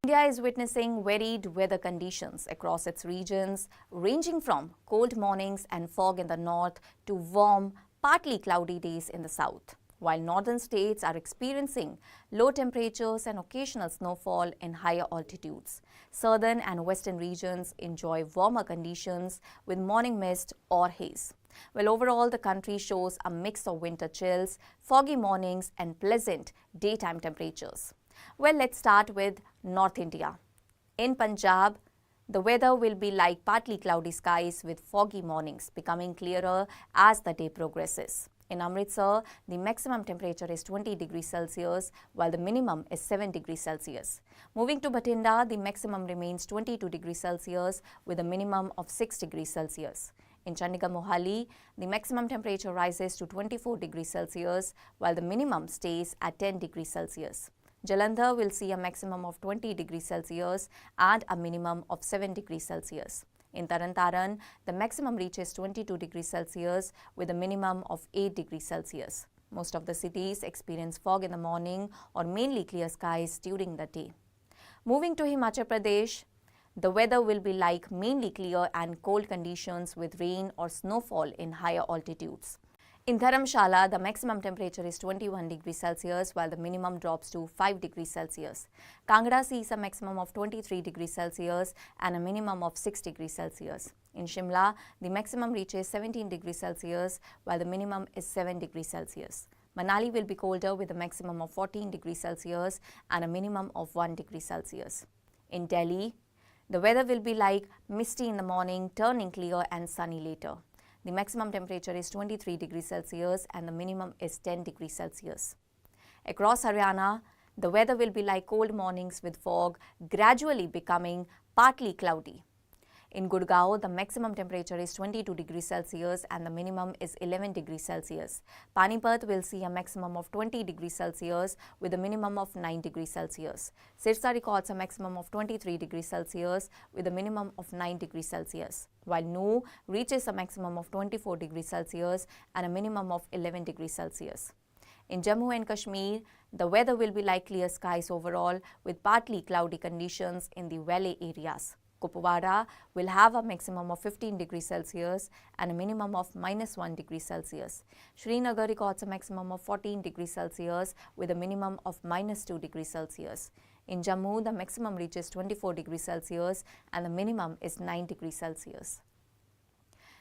India is witnessing varied weather conditions across its regions, ranging from cold mornings and fog in the north to warm, partly cloudy days in the south. While northern states are experiencing low temperatures and occasional snowfall in higher altitudes, southern and western regions enjoy warmer conditions with morning mist or haze. Well, overall, the country shows a mix of winter chills, foggy mornings, and pleasant daytime temperatures. Well, let's start with North India. In Punjab, the weather will be like partly cloudy skies with foggy mornings, becoming clearer as the day progresses. In Amritsar, the maximum temperature is 20 degrees Celsius, while the minimum is 7 degrees Celsius. Moving to Bathinda, the maximum remains 22 degrees Celsius with a minimum of 6 degrees Celsius. In Chandigarh Mohali, the maximum temperature rises to 24 degrees Celsius, while the minimum stays at 10 degrees Celsius. Jalandhar will see a maximum of 20 degrees Celsius and a minimum of 7 degrees Celsius. In Taran, the maximum reaches 22 degrees Celsius with a minimum of 8 degrees Celsius. Most of the cities experience fog in the morning or mainly clear skies during the day. Moving to Himachal Pradesh, the weather will be like mainly clear and cold conditions with rain or snowfall in higher altitudes. In Dharamshala, the maximum temperature is 21 degrees Celsius while the minimum drops to 5 degrees Celsius. Kangra sees a maximum of 23 degrees Celsius and a minimum of 6 degrees Celsius. In Shimla, the maximum reaches 17 degrees Celsius while the minimum is 7 degrees Celsius. Manali will be colder with a maximum of 14 degrees Celsius and a minimum of 1 degree Celsius. In Delhi, the weather will be like misty in the morning, turning clear and sunny later. The maximum temperature is 23 degrees Celsius and the minimum is 10 degrees Celsius. Across Haryana, the weather will be like cold mornings with fog, gradually becoming partly cloudy. In Gurgaon, the maximum temperature is 22 degrees Celsius and the minimum is 11 degrees Celsius. Panipat will see a maximum of 20 degrees Celsius with a minimum of 9 degrees Celsius. Sirsa records a maximum of 23 degrees Celsius with a minimum of 9 degrees Celsius, while Nuh reaches a maximum of 24 degrees Celsius and a minimum of 11 degrees Celsius. In Jammu and Kashmir, the weather will be like clear skies overall with partly cloudy conditions in the valley areas. Kupwara will have a maximum of 15 degrees Celsius and a minimum of -1 degree Celsius. Srinagar records a maximum of 14 degrees Celsius with a minimum of -2 degrees Celsius. In Jammu, the maximum reaches 24 degrees Celsius and the minimum is 9 degrees Celsius.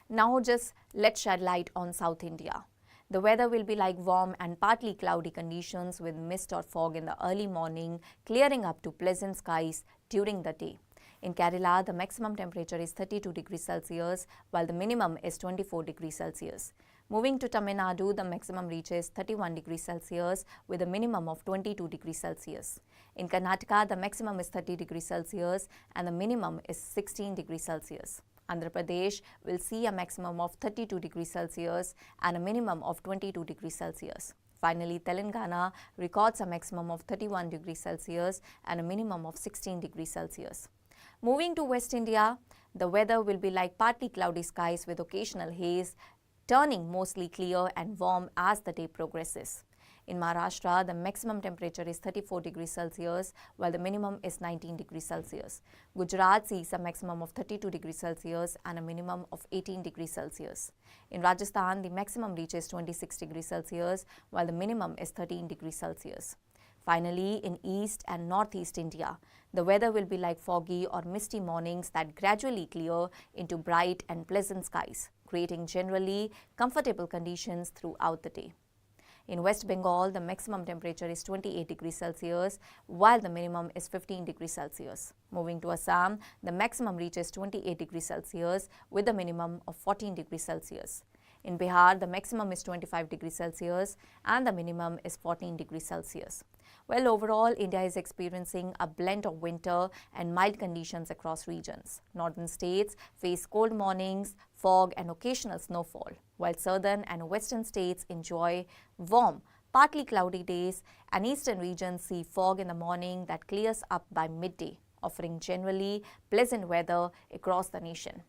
Now just let's shed light on South India. The weather will be like warm and partly cloudy conditions with mist or fog in the early morning, clearing up to pleasant skies during the day. In Kerala, the maximum temperature is 32 degrees Celsius, while the minimum is 24 degrees Celsius. Moving to Tamil Nadu, the maximum reaches 31 degrees Celsius with a minimum of 22 degrees Celsius. In Karnataka, the maximum is 30 degrees Celsius and the minimum is 16 degrees Celsius. Andhra Pradesh will see a maximum of 32 degrees Celsius and a minimum of 22 degrees Celsius. Finally, Telangana records a maximum of 31 degrees Celsius and a minimum of 16 degrees Celsius. Moving to West India, the weather will be like partly cloudy skies with occasional haze, turning mostly clear and warm as the day progresses. In Maharashtra, the maximum temperature is 34 degrees Celsius, while the minimum is 19 degrees Celsius. Gujarat sees a maximum of 32 degrees Celsius and a minimum of 18 degrees Celsius. In Rajasthan, the maximum reaches 26 degrees Celsius, while the minimum is 13 degrees Celsius. Finally, in East and Northeast India, the weather will be like foggy or misty mornings that gradually clear into bright and pleasant skies, creating generally comfortable conditions throughout the day. In West Bengal, the maximum temperature is 28 degrees Celsius, while the minimum is 15 degrees Celsius. Moving to Assam, the maximum reaches 28 degrees Celsius with a minimum of 14 degrees Celsius. In Bihar, the maximum is 25 degrees Celsius and the minimum is 14 degrees Celsius. Well, overall, India is experiencing a blend of winter and mild conditions across regions. Northern states face cold mornings, fog and occasional snowfall, while southern and western states enjoy warm, partly cloudy days, and eastern regions see fog in the morning that clears up by midday, offering generally pleasant weather across the nation.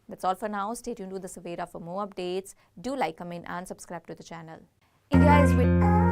That's all for now. Stay tuned to the Savera for more updates. Do like, comment and subscribe to the channel. India is with